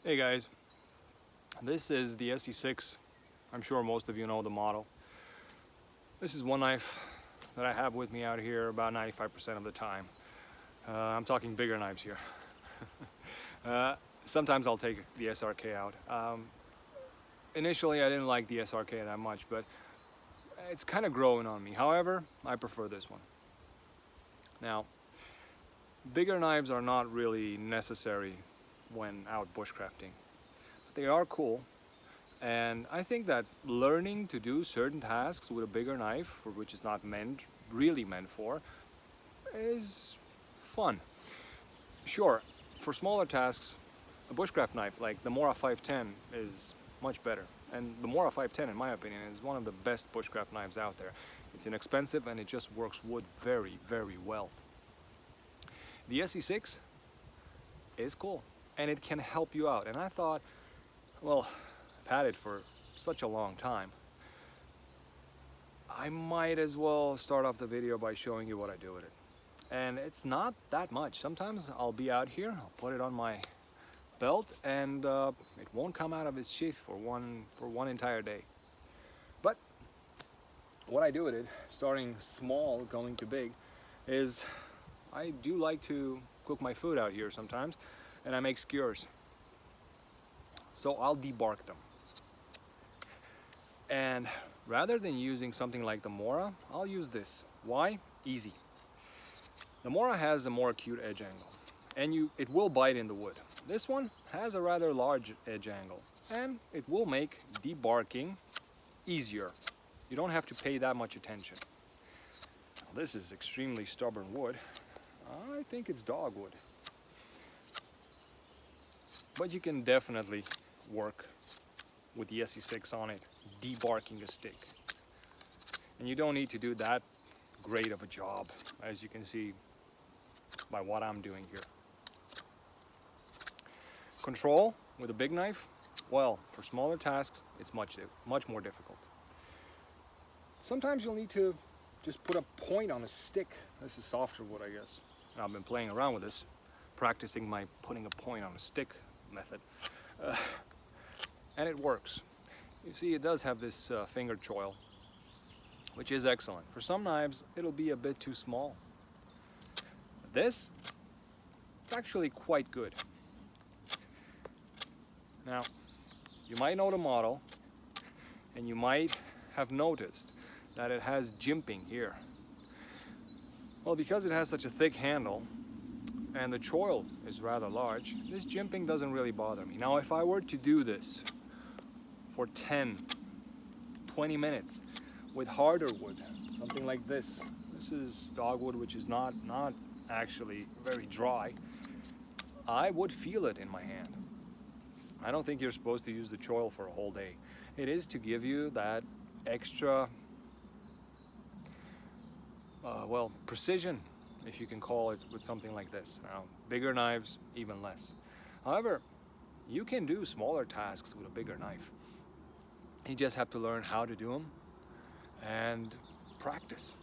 Hey guys, this is the ESEE. I'm sure most of you know the model. This is one knife that I have with me out here about 95% of the time. I'm talking bigger knives here. Sometimes I'll take the SRK out. Initially I didn't like the SRK that much, but it's kind of growing on me. However, I prefer this one. Now, bigger knives are not really necessary when out bushcrafting. They are cool, and I think that learning to do certain tasks with a bigger knife, for which it's not really meant for, is fun. Sure, for smaller tasks, a bushcraft knife like the Mora 510 is much better. And the Mora 510, in my opinion, is one of the best bushcraft knives out there. It's inexpensive and it just works wood very, very well. The ESEE is cool and it can help you out. And I thought, well, I've had it for such a long time. I might as well start off the video by showing you what I do with it. And it's not that much. Sometimes I'll be out here, I'll put it on my belt, and it won't come out of its sheath for one entire day. But what I do with it, starting small, going to big, is I do like to cook my food out here sometimes, and I make skewers. So I'll debark them. And rather than using something like the Mora, I'll use this. Why? Easy. The Mora has a more acute edge angle, and it will bite in the wood. This one has a rather large edge angle, and it will make debarking easier. You don't have to pay that much attention. Now, this is extremely stubborn wood. I think it's dogwood. But you can definitely work with the ESEE on it, debarking a stick. And you don't need to do that great of a job, as you can see by what I'm doing here. Control with a big knife, well, for smaller tasks, it's much more difficult. Sometimes you'll need to just put a point on a stick. This is softer wood, I guess. And I've been playing around with this, practicing my putting a point on a stick method. And it works. You see, it does have this finger choil, which is excellent. For some knives, it'll be a bit too small. This is actually quite good. Now, you might know the model, and you might have noticed that it has jimping here. Well, because it has such a thick handle, and the choil is rather large, this jimping doesn't really bother me. Now, if I were to do this for 10, 20 minutes with harder wood, something like this. This is dogwood, which is not actually very dry. I would feel it in my hand. I don't think you're supposed to use the choil for a whole day. It is to give you that extra, precision, if you can call it, with something like this. Now, bigger knives, even less. However, you can do smaller tasks with a bigger knife. You just have to learn how to do them and practice.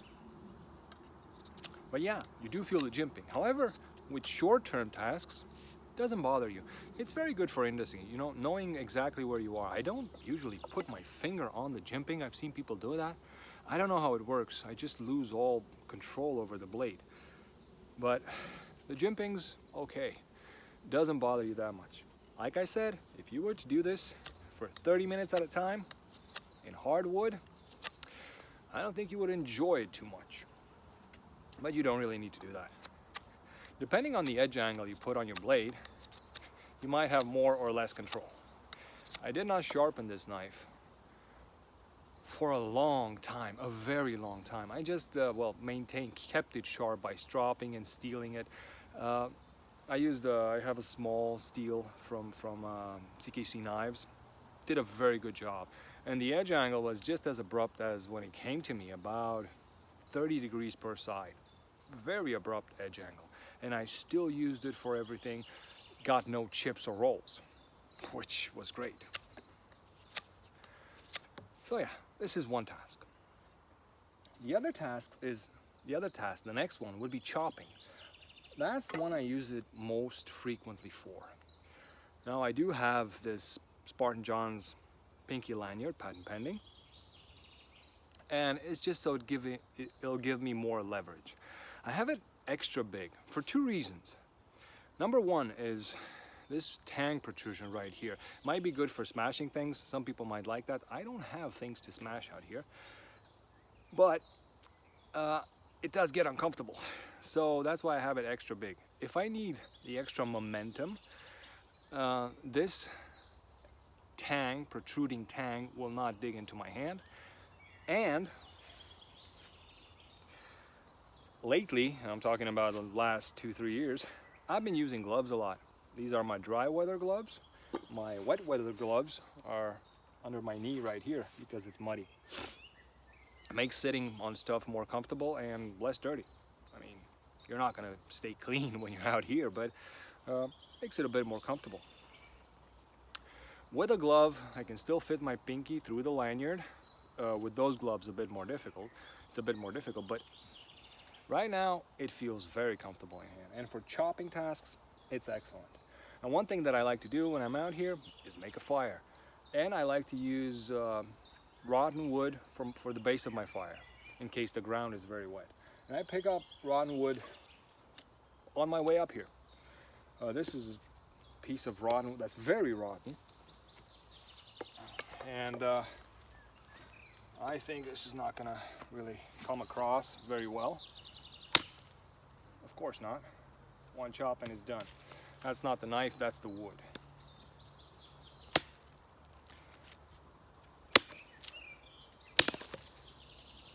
But yeah, you do feel the jimping. However, with short-term tasks, it doesn't bother you. It's very good for indexing, knowing exactly where you are. I don't usually put my finger on the jimping. I've seen people do that. I don't know how it works. I just lose all control over the blade. But the jimping's okay. Doesn't bother you that much. Like I said, if you were to do this for 30 minutes at a time in hardwood, I don't think you would enjoy it too much. But you don't really need to do that. Depending on the edge angle you put on your blade, you might have more or less control. I did not sharpen this knife for a long time, a very long time. I just, kept it sharp by stropping and steeling it. I have a small steel from CKC Knives. Did a very good job. And the edge angle was just as abrupt as when it came to me, about 30 degrees per side. Very abrupt edge angle. And I still used it for everything. Got no chips or rolls, which was great. So yeah, this is one task. The next one would be chopping. That's the one I use it most frequently for. Now I do have this Spartan John's pinky lanyard, patent pending, and it's just so it'll give me more leverage. I have it extra big for two reasons. Number one is this tang protrusion right here. Might be good for smashing things. Some people might like that. I don't have things to smash out here, but it does get uncomfortable. So that's why I have it extra big. If I need the extra momentum, this tang, protruding tang, will not dig into my hand. And lately, I'm talking about the last 2-3 years, I've been using gloves a lot. These are my dry weather gloves. My wet weather gloves are under my knee right here because it's muddy. It makes sitting on stuff more comfortable and less dirty. I mean, you're not gonna stay clean when you're out here, but makes it a bit more comfortable. With a glove, I can still fit my pinky through the lanyard. With those gloves, a bit more difficult. It's a bit more difficult, but right now it feels very comfortable in hand. And for chopping tasks, it's excellent. And one thing that I like to do when I'm out here is make a fire. And I like to use rotten wood for the base of my fire in case the ground is very wet. And I pick up rotten wood on my way up here. This is a piece of rotten wood that's very rotten. And I think this is not gonna really come across very well. Of course not. One chop and it's done. That's not the knife, that's the wood.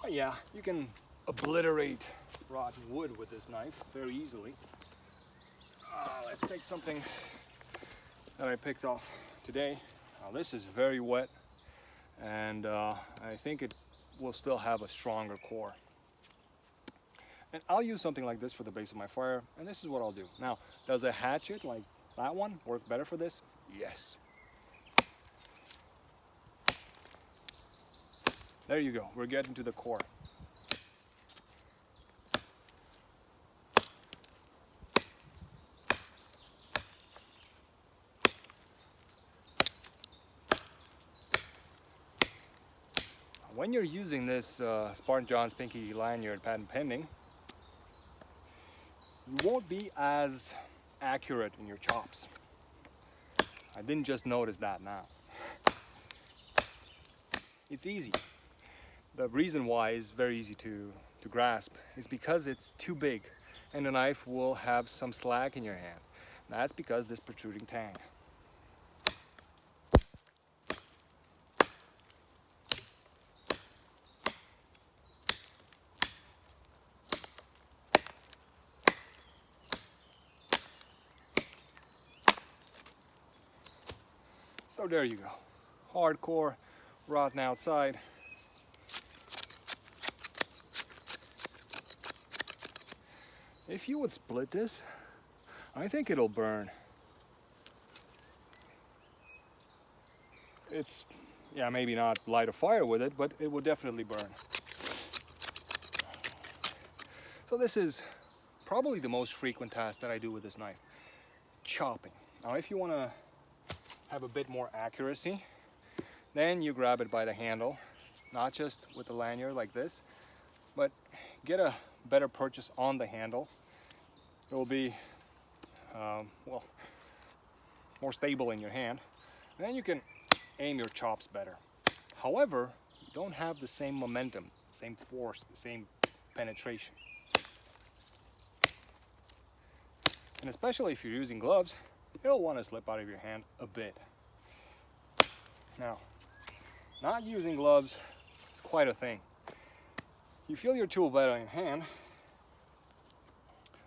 But yeah, you can obliterate rotten wood with this knife very easily. Let's take something that I picked off today. Now this is very wet, and I think it will still have a stronger core. And I'll use something like this for the base of my fire, and this is what I'll do. Now, does a hatchet like that one work better for this? Yes. There you go, we're getting to the core. When you're using this Spartan John's pinky lanyard patent pending, you won't be as accurate in your chops. I didn't just notice that now. It's easy. The reason why is very easy to grasp is because it's too big and the knife will have some slack in your hand. That's because this protruding tang. So there you go. Hardcore, rotten outside. If you would split this, I think it'll burn. It's, yeah, maybe not light a fire with it, but it will definitely burn. So this is probably the most frequent task that I do with this knife, chopping. Now if you want to have a bit more accuracy, then you grab it by the handle, not just with the lanyard like this, but get a better purchase on the handle. It will be well, more stable in your hand, and then you can aim your chops better. However, you don't have the same momentum, same force, the same penetration. And especially if you're using gloves, it'll want to slip out of your hand a bit. Now, not using gloves is quite a thing. You feel your tool better in hand.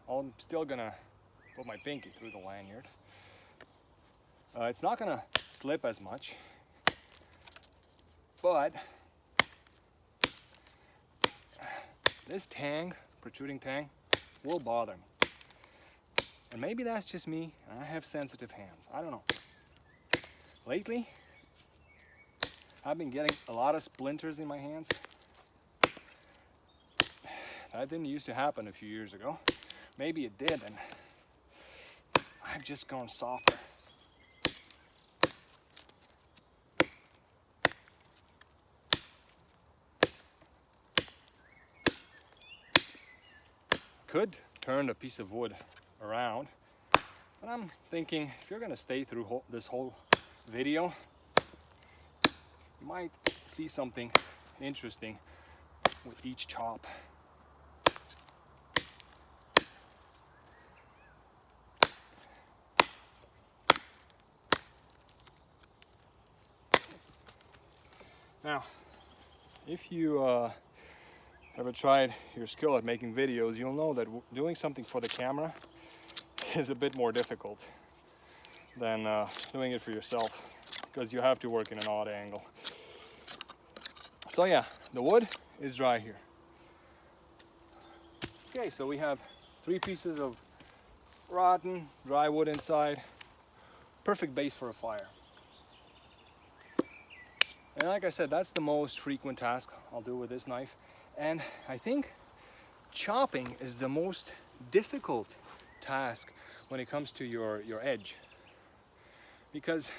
I'm still gonna put my pinky through the lanyard. It's not gonna slip as much, but this tang, protruding tang, will bother me. And maybe that's just me, and I have sensitive hands. I don't know. Lately, I've been getting a lot of splinters in my hands. That didn't used to happen a few years ago. Maybe it did, and I've just gone softer. could turn a piece of wood around, but I'm thinking if you're gonna stay through this whole video, you might see something interesting with each chop. Now, if you ever tried your skill at making videos, you'll know that doing something for the camera is a bit more difficult than doing it for yourself, because you have to work in an odd angle. So yeah, the wood is dry here. Okay, so we have 3 pieces of rotten, dry wood inside. Perfect base for a fire. And like I said, that's the most frequent task I'll do with this knife. And I think chopping is the most difficult task when it comes to your edge. Because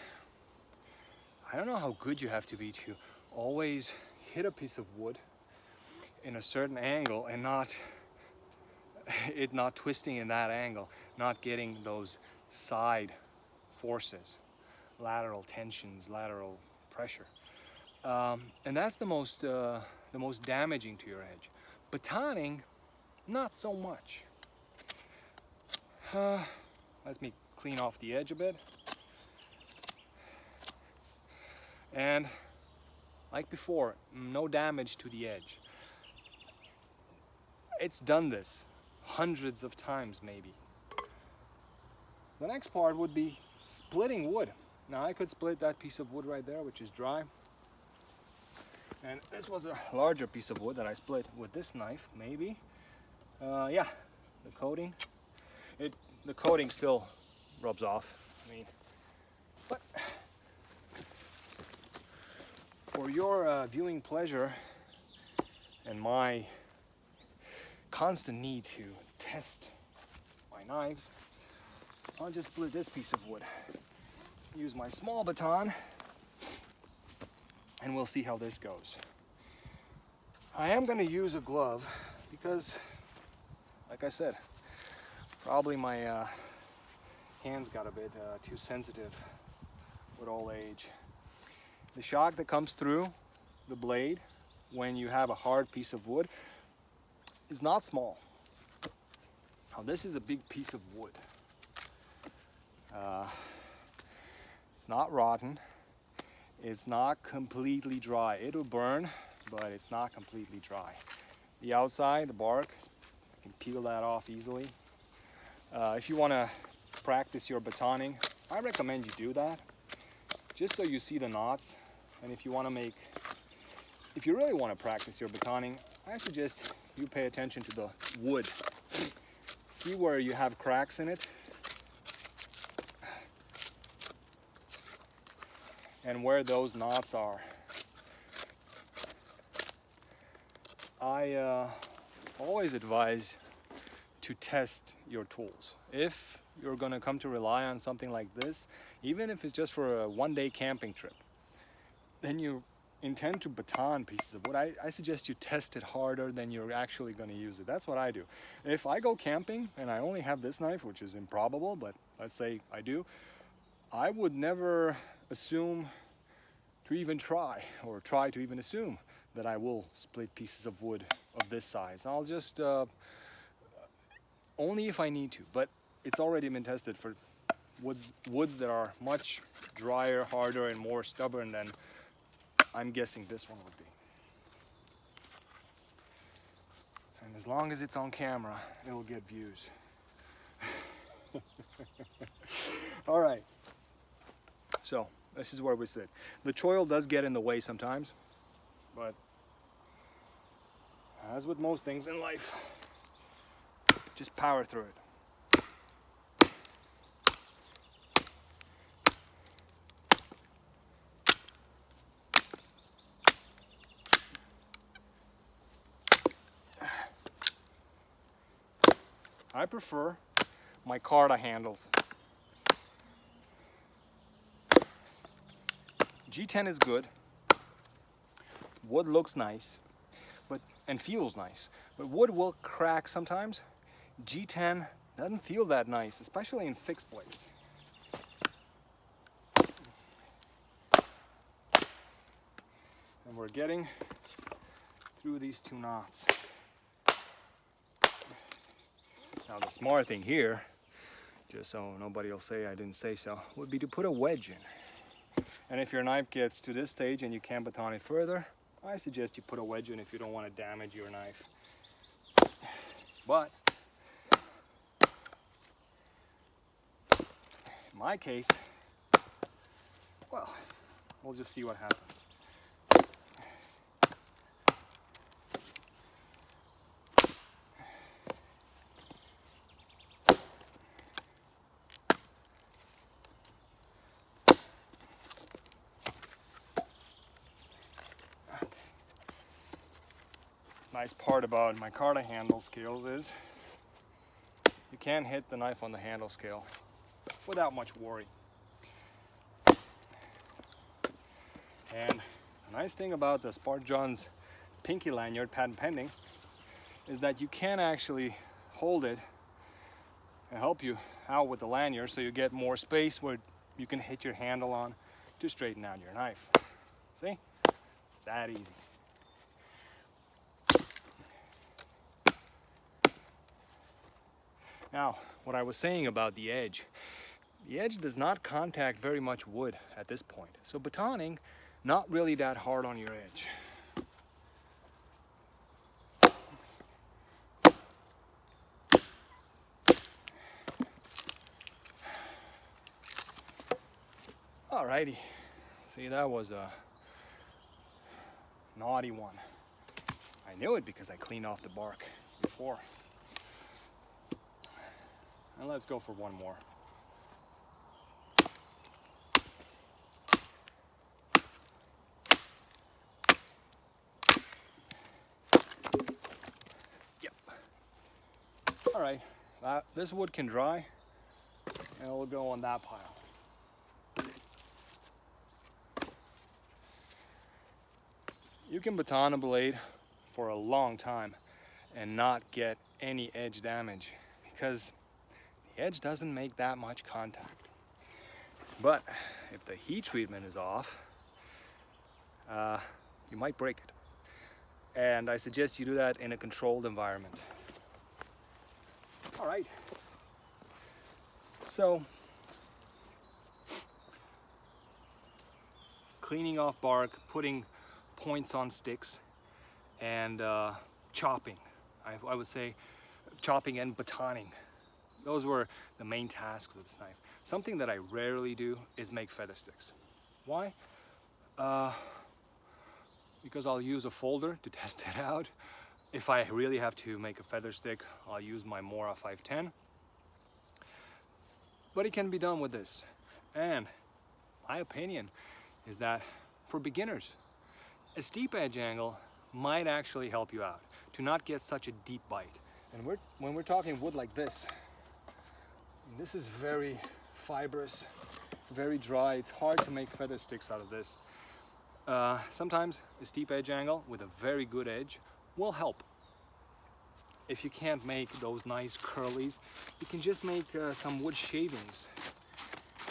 I don't know how good you have to be to always hit a piece of wood in a certain angle and not twisting in that angle, not getting those side forces, lateral tensions, lateral pressure. And that's the most damaging to your edge. Batoning, not so much. Let me clean off the edge a bit. And like before, no damage to the edge. It's done this hundreds of times maybe. The next part would be splitting wood. Now I could split that piece of wood right there, which is dry. And this was a larger piece of wood that I split with this knife, maybe. Yeah, the coating. The coating still rubs off. I mean, but for your viewing pleasure and my constant need to test my knives, I'll just split this piece of wood. Use my small baton, and we'll see how this goes. I am going to use a glove because, like I said, probably my hands got a bit too sensitive with old age. The shock that comes through the blade when you have a hard piece of wood is not small. Now this is a big piece of wood. It's not rotten. It's not completely dry. It'll burn, but it's not completely dry. The outside, the bark, I can peel that off easily. If you want to practice your batoning, I recommend you do that, just so you see the knots. And if you really want to practice your batoning, I suggest you pay attention to the wood. See where you have cracks in it, and where those knots are. I always advise to test your tools. If you're gonna come to rely on something like this, even if it's just for a one-day camping trip, then you intend to baton pieces of wood, I suggest you test it harder than you're actually gonna use it. That's what I do. If I go camping and I only have this knife, which is improbable, but let's say I do, I would never assume to even try, or try to even assume that I will split pieces of wood of this size. I'll just, only if I need to, but it's already been tested for woods that are much drier, harder, and more stubborn than I'm guessing this one would be. And as long as it's on camera, it'll get views. All right, so this is where we sit. The choil does get in the way sometimes, but as with most things in life, just power through it. I prefer my Carta handles. G10 is good. Wood looks nice, and feels nice, but wood will crack sometimes G10 doesn't feel that nice, especially in fixed blades. And we're getting through these 2 knots. Now the smart thing here, just so nobody will say I didn't say so, would be to put a wedge in. And if your knife gets to this stage and you can't baton it further, I suggest you put a wedge in if you don't want to damage your knife. But in my case, well, we'll just see what happens. Nice part about my micarta handle scales is you can hit the knife on the handle scale without much worry. And the nice thing about the Spark John's pinky lanyard, patent pending, is that you can actually hold it and help you out with the lanyard so you get more space where you can hit your handle on to straighten out your knife. See? It's that easy. Now, what I was saying about the edge does not contact very much wood at this point. So batoning, not really that hard on your edge. Alrighty, see, that was a naughty one. I knew it because I cleaned off the bark before. And let's go for one more. Yep. All right, this wood can dry, and it'll go on that pile. You can baton a blade for a long time and not get any edge damage because the edge doesn't make that much contact. But if the heat treatment is off, you might break it. And I suggest you do that in a controlled environment. All right. So, cleaning off bark, putting points on sticks, and chopping. I would say chopping and batoning. Those were the main tasks of this knife. Something that I rarely do is make feather sticks. Why? Because I'll use a folder to test it out. If I really have to make a feather stick, I'll use my Mora 510. But it can be done with this. And my opinion is that for beginners, a steep edge angle might actually help you out to not get such a deep bite. And when we're talking wood like this is very fibrous, very dry. It's hard to make feather sticks out of this. Sometimes a steep edge angle with a very good edge will help. If you can't make those nice curlies, you can just make some wood shavings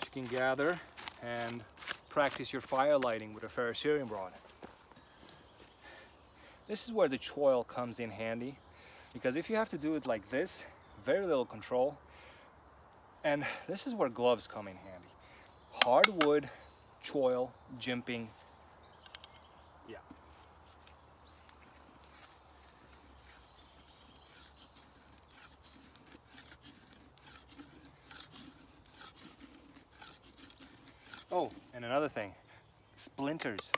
you can gather and practice your fire lighting with a ferrocerium rod. This is where the choil comes in handy, because if you have to do it like this, very little control, and this is where gloves come in handy. Hardwood, choil, jimping, yeah. Oh, and another thing, splinters.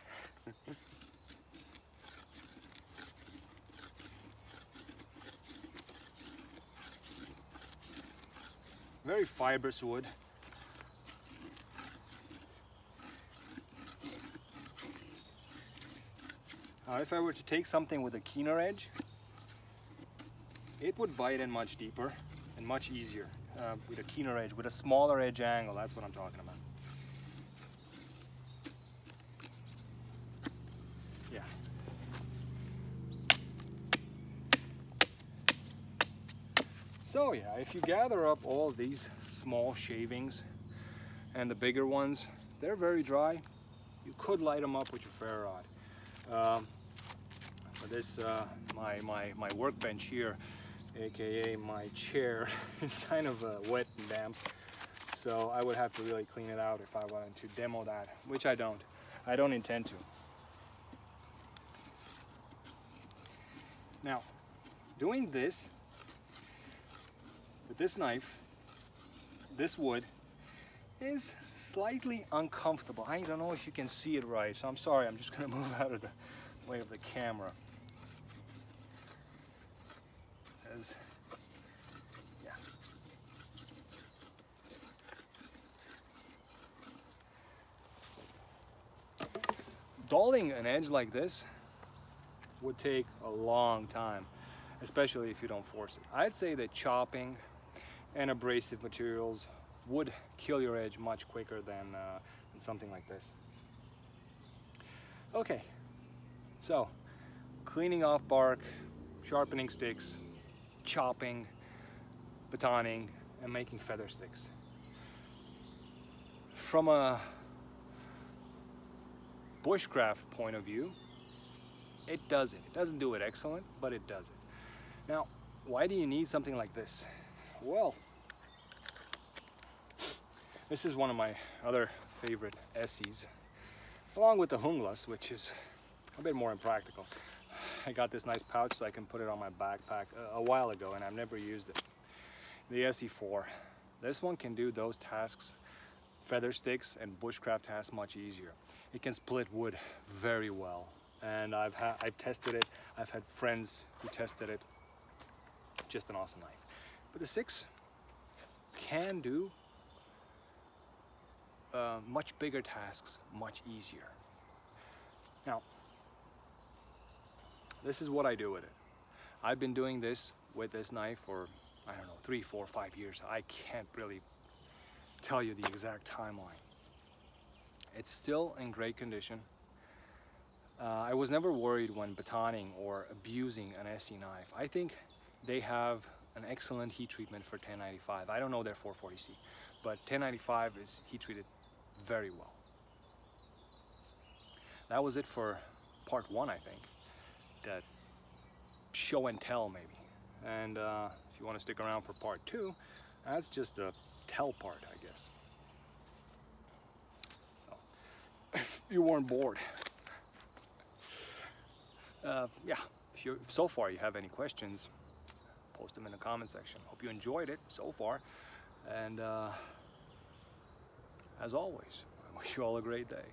Very fibrous wood. Now, if I were to take something with a keener edge, it would bite in much deeper and much easier with a keener edge, with a smaller edge angle. That's what I'm talking about. Yeah. So yeah, if you gather up all these small shavings and the bigger ones, they're very dry. You could light them up with your ferro rod. But this, my workbench here, aka my chair, is kind of wet and damp. So I would have to really clean it out if I wanted to demo that, which I don't. I don't intend to. Now, doing this with this knife, this wood, is slightly uncomfortable. I don't know if you can see it right, so I'm sorry, I'm just gonna move out of the way of the camera. As, yeah. Dulling an edge like this would take a long time, especially if you don't force it. I'd say that chopping and abrasive materials would kill your edge much quicker than something like this. Okay, so cleaning off bark, sharpening sticks, chopping, batoning, and making feather sticks. From a bushcraft point of view, it does it. It doesn't do it excellent, but it does it. Now, why do you need something like this? Well, this is one of my other favorite ESEEs, along with the Hunglas, which is a bit more impractical. I got this nice pouch so I can put it on my backpack a while ago, and I've never used it. The ESEE 4. This one can do those tasks, feather sticks and bushcraft tasks, much easier. It can split wood very well, and I've tested it. I've had friends who tested it. Just an awesome knife. But the 6 can do much bigger tasks much easier. Now, this is what I do with it. I've been doing this with this knife for, I don't know, 3, 4, 5 years. I can't really tell you the exact timeline. It's still in great condition. I was never worried when batoning or abusing an ESEE knife. I think they have an excellent heat treatment for 1095. I don't know their 440C, but 1095 is heat treated very well. That was it for part 1, I think. That show and tell maybe. And if you want to stick around for part 2, that's just a tell part, I guess. So, if you weren't bored. Yeah, if so far you have any questions, post them in the comment section. Hope you enjoyed it so far. And as always, I wish you all a great day.